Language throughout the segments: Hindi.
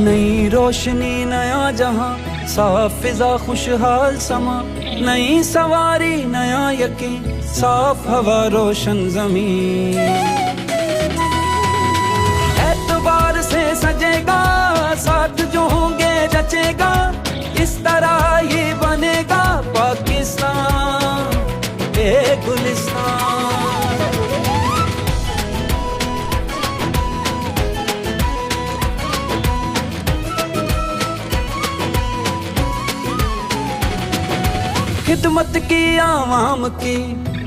नई रोशनी नया जहां, साफ फिजा खुशहाल समा, नई सवारी नया यकीन, साफ हवा रोशन जमीन। एतबार से सजेगा साथ जो होंगे जचेगा, इस तरह ही बनेगा पाकिस्तान ए गुलिस्तान। खिदमत की आवाम की,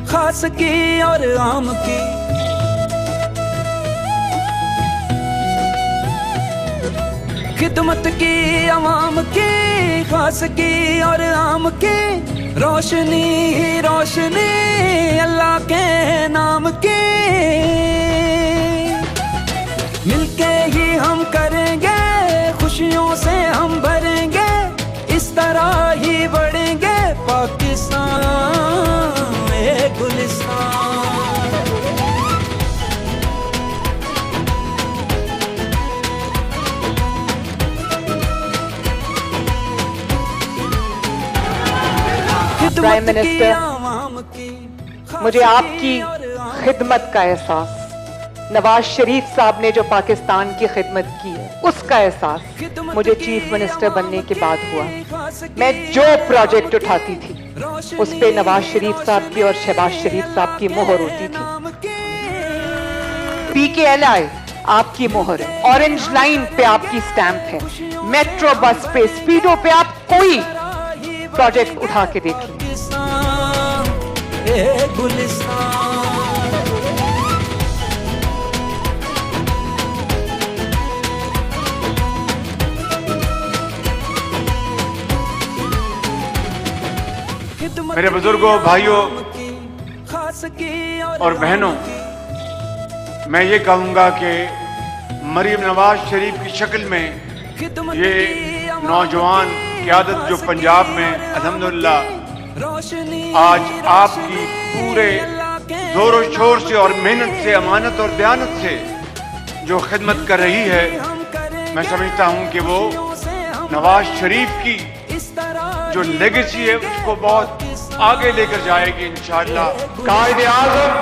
खास की और आम की, खिदमत की आवाम की, खास की और आम की, रोशनी ही रोशनी अल्लाह के नाम की। मिलके ही हम करेंगे, खुशियों से हम भरेंगे, इस तरह ही बढ़ेंगे पाकिस्तान ए गुलिस्तान। प्राइम मिनिस्टर, मुझे आपकी खिदमत का एहसास, नवाज शरीफ साहब ने जो पाकिस्तान की खिदमत की है उसका एहसास मुझे चीफ मिनिस्टर बनने के बाद हुआ। मैं जो प्रोजेक्ट उठाती थी उस पे नवाज शरीफ साहब की और शहबाज शरीफ साहब की मोहर होती थी। PKLI आपकी मोहर है, ऑरेंज लाइन पे आपकी स्टैंप है, मेट्रो बस पे, स्पीडो पे आप कोई प्रोजेक्ट उठा के देखिए। मेरे बुजुर्गों, भाइयों और बहनों, मैं ये कहूंगा कि मरीम नवाज शरीफ की शक्ल में ये नौजवान क़यादत जो पंजाब में अल्हम्दुलिल्लाह आज आपकी पूरे जोरों शोर से और मेहनत से, अमानत और दयानत से जो खिदमत कर रही है, मैं समझता हूं कि वो नवाज शरीफ की जो लेगेसी है उसको बहुत आगे लेकर जाएगी इंशाअल्लाह। कायद-ए-आज़म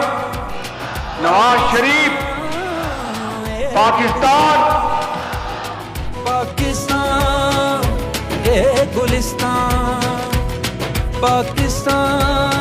नवाज शरीफ, पाकिस्तान पाकिस्तान ए गुलिस्तान, पाकिस्तान।